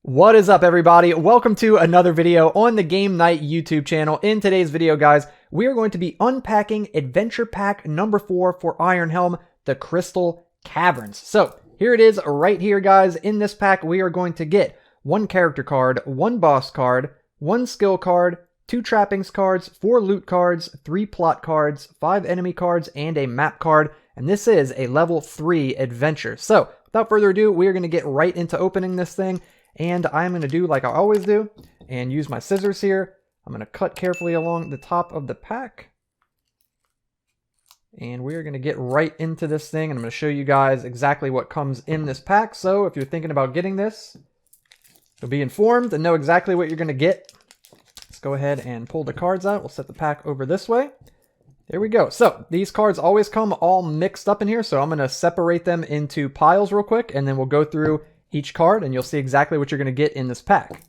What is up, everybody? Welcome to another video on the Game Night YouTube channel. In today's video, guys, we are going to be unpacking Adventure Pack number 4 for Iron Helm, the Crystal Caverns. So here it is right here, guys. In this pack, we are going to get 1 character card, 1 boss card, 1 skill card, 2 trappings cards, 4 loot cards, 3 plot cards, 5 enemy cards, and a map card. And this is a level 3 adventure. So without further ado, we are going to get right into opening this thing. And I'm going to do like I always do and use my scissors here. I'm going to cut carefully along the top of the pack. And we're going to get right into this thing. And I'm going to show you guys exactly what comes in this pack. So if you're thinking about getting this, you'll be informed and know exactly what you're going to get. Let's go ahead and pull the cards out. We'll set the pack over this way. There we go. So these cards always come all mixed up in here. So I'm going to separate them into piles real quick. And then we'll go through each card and you'll see exactly what you're going to get in this pack.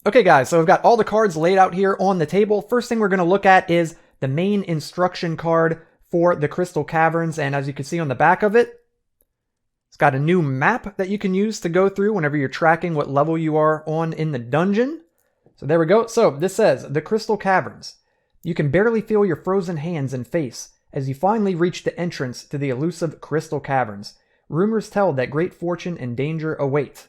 Okay guys, so I've got all the cards laid out here on the table. First thing we're going to look at is the main instruction card for the Crystal Caverns, and as you can see on the back of it, it's got a new map that you can use to go through whenever you're tracking what level you are on in the dungeon. So there we go. So this says, the Crystal Caverns. You can barely feel your frozen hands and face as you finally reach the entrance to the elusive Crystal Caverns. Rumors tell that great fortune and danger await.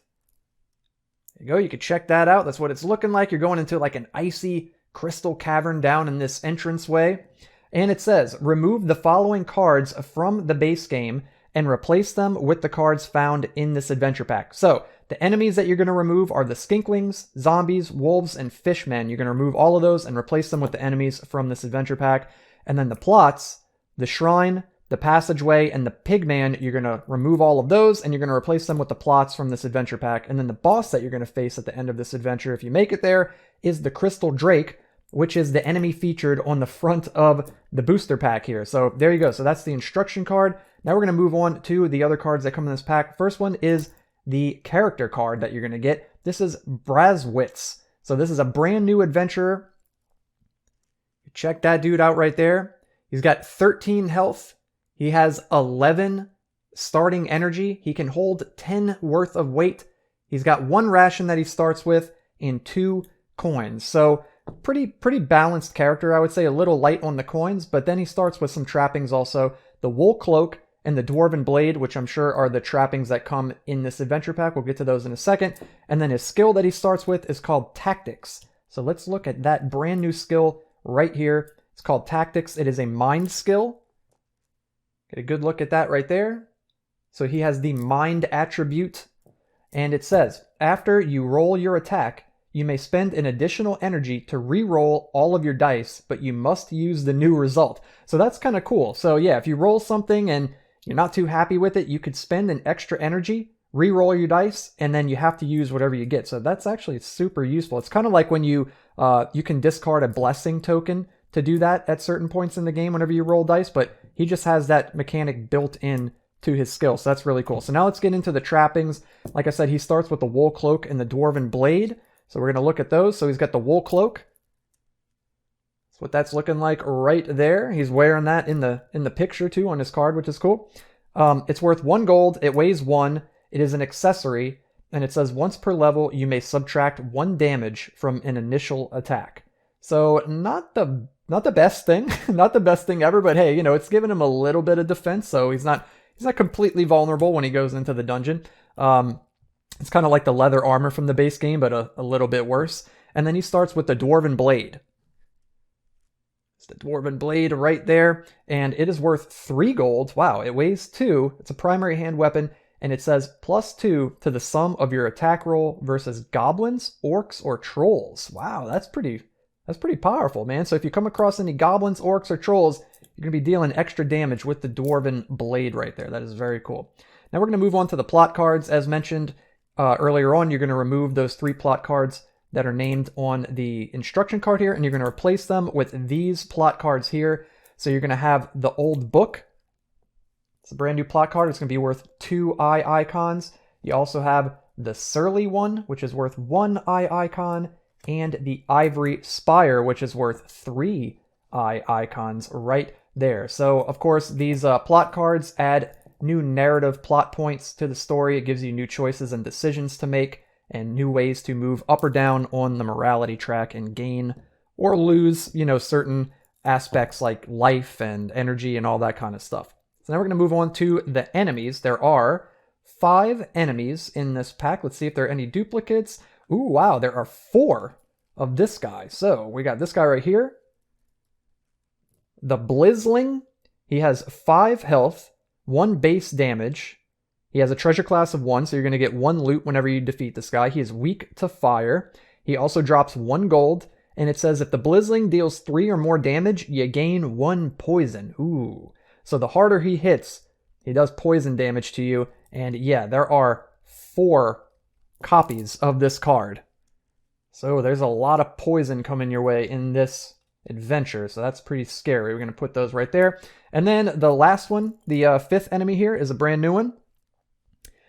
There you go, you can check that out. That's what it's looking like. You're going into like an icy crystal cavern down in this entranceway. And it says, remove the following cards from the base game and replace them with the cards found in this adventure pack. So, the enemies that you're going to remove are the skinklings, zombies, wolves, and fishmen. You're going to remove all of those and replace them with the enemies from this adventure pack. And then the plots, the shrine, the passageway, and the pigman, you're going to remove all of those and you're going to replace them with the plots from this adventure pack. And then the boss that you're going to face at the end of this adventure, if you make it there, is the Crystal Drake, which is the enemy featured on the front of the booster pack here. So there you go. So that's the instruction card. Now we're going to move on to the other cards that come in this pack. First one is the character card that you're going to get. This is Brazwitz. So this is a brand new adventurer. Check that dude out right there. He's got 13 health. He has 11 starting energy. He can hold 10 worth of weight. He's got 1 ration that he starts with and 2 coins. So pretty balanced character, I would say. A little light on the coins, but then he starts with some trappings also. The wool cloak and the dwarven blade, which I'm sure are the trappings that come in this adventure pack. We'll get to those in a second. And then his skill that he starts with is called Tactics. So let's look at that brand new skill right here. It's called Tactics. It is a mind skill. Get a good look at that right there. So he has the mind attribute. And it says, after you roll your attack, you may spend an additional energy to re-roll all of your dice, but you must use the new result. So that's kind of cool. So yeah, if you roll something and you're not too happy with it, you could spend an extra energy, re-roll your dice, and then you have to use whatever you get. So that's actually super useful. It's kind of like when you can discard a blessing token to do that at certain points in the game whenever you roll dice, but he just has that mechanic built in to his skill, so that's really cool. So now let's get into the trappings. Like I said, he starts with the wool cloak and the dwarven blade, so we're going to look at those. So he's got the wool cloak. That's what that's looking like right there. He's wearing that in the picture too on his card, which is cool. It's worth 1 gold, it weighs 1, it is an accessory, and it says once per level you may subtract 1 damage from an initial attack. So not the best thing, not the best thing ever, but hey, you know, it's giving him a little bit of defense, so he's not completely vulnerable when he goes into the dungeon. It's kind of like the leather armor from the base game, but a little bit worse. And then he starts with the dwarven blade. It's the dwarven blade right there, and it is worth 3 gold. Wow, it weighs 2. It's a primary hand weapon, and it says +2 to the sum of your attack roll versus goblins, orcs, or trolls. Wow, that's pretty powerful, man. So if you come across any goblins, orcs, or trolls, you're going to be dealing extra damage with the dwarven blade right there. That is very cool. Now we're going to move on to the plot cards. As mentioned earlier on, you're going to remove those 3 plot cards that are named on the instruction card here, and you're going to replace them with these plot cards here. So you're going to have the old book. It's a brand new plot card. It's going to be worth 2 eye icons. You also have the surly one, which is worth 1 eye icon, and the ivory spire, which is worth 3 eye icons right there. So of course these plot cards add new narrative plot points to the story. It gives you new choices and decisions to make and new ways to move up or down on the morality track and gain or lose, you know, certain aspects like life and energy and all that kind of stuff. So now we're going to move on to the enemies. There are 5 enemies in this pack. Let's see if there are any duplicates. Ooh, wow, there are 4 of this guy. So we got this guy right here. The Blizzling. He has 5 health, 1 base damage. He has a treasure class of 1, so you're going to get 1 loot whenever you defeat this guy. He is weak to fire. He also drops 1 gold, and it says if the Blizzling deals 3 or more damage, you gain 1 poison. Ooh. So the harder he hits, he does poison damage to you. And yeah, there are 4 copies of this card. So there's a lot of poison coming your way in this adventure. So that's pretty scary. We're going to put those right there. And then the last one, the 5th enemy here, is a brand new one.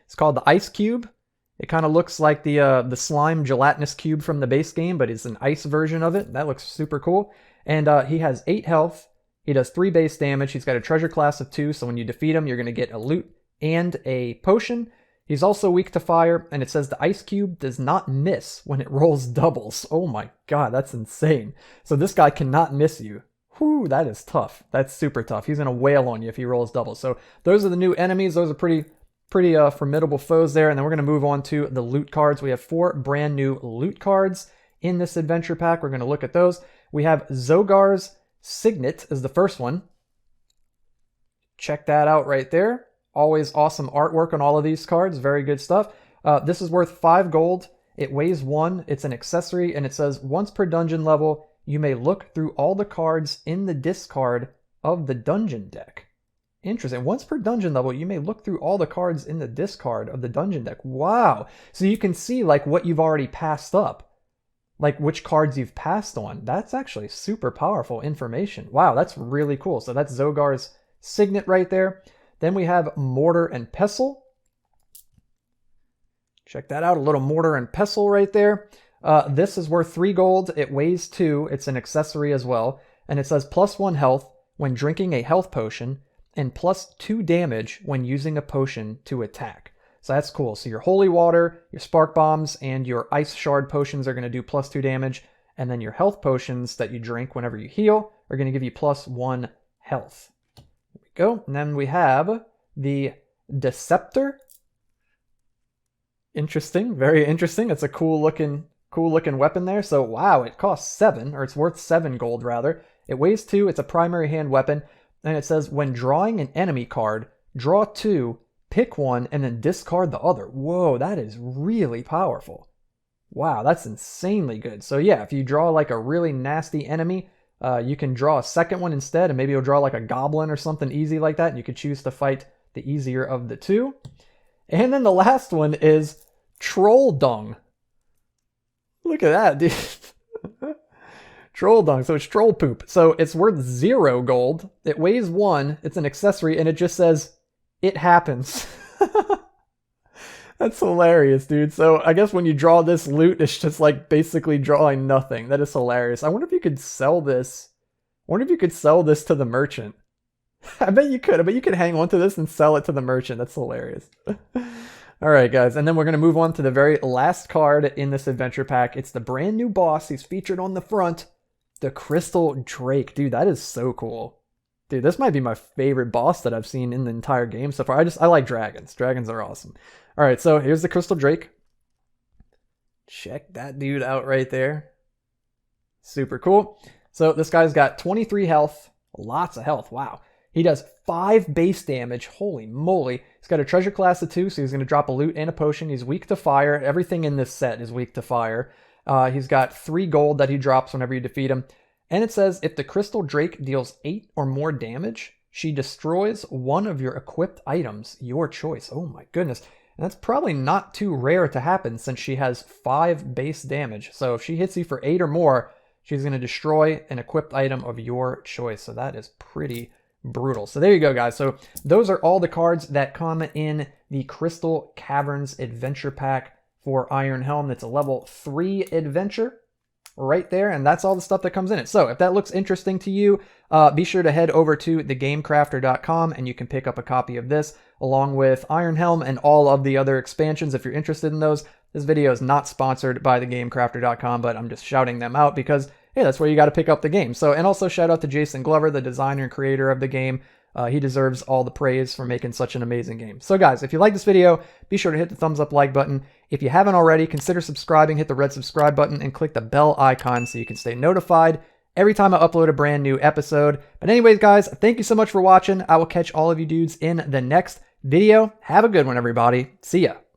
It's called the Ice Cube. It kind of looks like the slime gelatinous cube from the base game, but it's an ice version of it. That looks super cool. And he has 8 health. He does 3 base damage. He's got a treasure class of 2, so when you defeat him, you're going to get a loot and a potion. He's also weak to fire, and it says the Ice Cube does not miss when it rolls doubles. Oh my god, that's insane. So this guy cannot miss you. Whew, that is tough. That's super tough. He's going to wail on you if he rolls doubles. So those are the new enemies. Those are pretty formidable foes there. And then we're going to move on to the loot cards. We have 4 brand new loot cards in this adventure pack. We're going to look at those. We have Zogar's Signet is the first one. Check that out right there. Always awesome artwork on all of these cards. Very good stuff. This is worth 5 gold. It weighs 1. It's an accessory, and it says once per dungeon level, you may look through all the cards in the discard of the dungeon deck. Interesting. Once per dungeon level, you may look through all the cards in the discard of the dungeon deck. Wow. So you can see like what you've already passed up, like which cards you've passed on. That's actually super powerful information. Wow, that's really cool. So that's Zogar's Signet right there. Then we have Mortar and Pestle. Check that out, a little Mortar and Pestle right there. This is worth 3 gold. It weighs 2. It's an accessory as well. And it says +1 health when drinking a health potion and +2 damage when using a potion to attack. So that's cool. So your Holy Water, your Spark Bombs, and your Ice Shard potions are going to do +2 damage. And then your health potions that you drink whenever you heal are going to give you +1 health. There we go. And then we have the Deceptor. Interesting. Very interesting. It's a cool looking weapon there. So wow, it costs 7, or it's worth 7 gold rather. It weighs 2. It's a primary hand weapon. And it says when drawing an enemy card, draw 2, pick 1, and then discard the other. Whoa, that is really powerful. Wow, that's insanely good. So yeah, if you draw like a really nasty enemy, you can draw a second one instead, and maybe you'll draw like a goblin or something easy like that, and you could choose to fight the easier of the 2. And then the last one is Troll Dung. Look at that, dude. Troll Dung. So it's troll poop. So it's worth 0 gold. It weighs 1. It's an accessory, and it just says, it happens. That's hilarious, dude. So I guess when you draw this loot, it's just like basically drawing nothing. That is hilarious. I wonder if you could sell this. I wonder if you could sell this to the merchant. I bet you could. I bet you could hang on to this and sell it to the merchant. That's hilarious. All right, guys. And then we're going to move on to the very last card in this adventure pack. It's the brand new boss. He's featured on the front. The Crystal Drake. Dude, that is so cool. Dude, this might be my favorite boss that I've seen in the entire game so far. I like dragons. Dragons are awesome. All right, so here's the Crystal Drake. Check that dude out right there. Super cool. So this guy's got 23 health. Lots of health. Wow. He does 5 base damage. Holy moly. He's got a treasure class of 2, so he's going to drop a loot and a potion. He's weak to fire. Everything in this set is weak to fire. He's got 3 gold that he drops whenever you defeat him. And it says, if the Crystal Drake deals 8 or more damage, she destroys one of your equipped items, your choice. Oh my goodness. And that's probably not too rare to happen since she has 5 base damage. So if she hits you for 8 or more, she's going to destroy an equipped item of your choice. So that is pretty brutal. So there you go, guys. So those are all the cards that come in the Crystal Caverns Adventure Pack for Iron Helm. That's a level 3 adventure right there, and that's all the stuff that comes in it. So if that looks interesting to you, be sure to head over to thegamecrafter.com and you can pick up a copy of this along with Iron Helm and all of the other expansions if you're interested in those. This video is not sponsored by thegamecrafter.com, but I'm just shouting them out because, hey, that's where you got to pick up the game. So, and also shout out to Jason Glover, the designer and creator of the game. He deserves all the praise for making such an amazing game. So guys, if you like this video, be sure to hit the thumbs up like button. If you haven't already, consider subscribing, hit the red subscribe button and click the bell icon so you can stay notified every time I upload a brand new episode. But anyways, guys, thank you so much for watching. I will catch all of you dudes in the next video. Have a good one, everybody. See ya.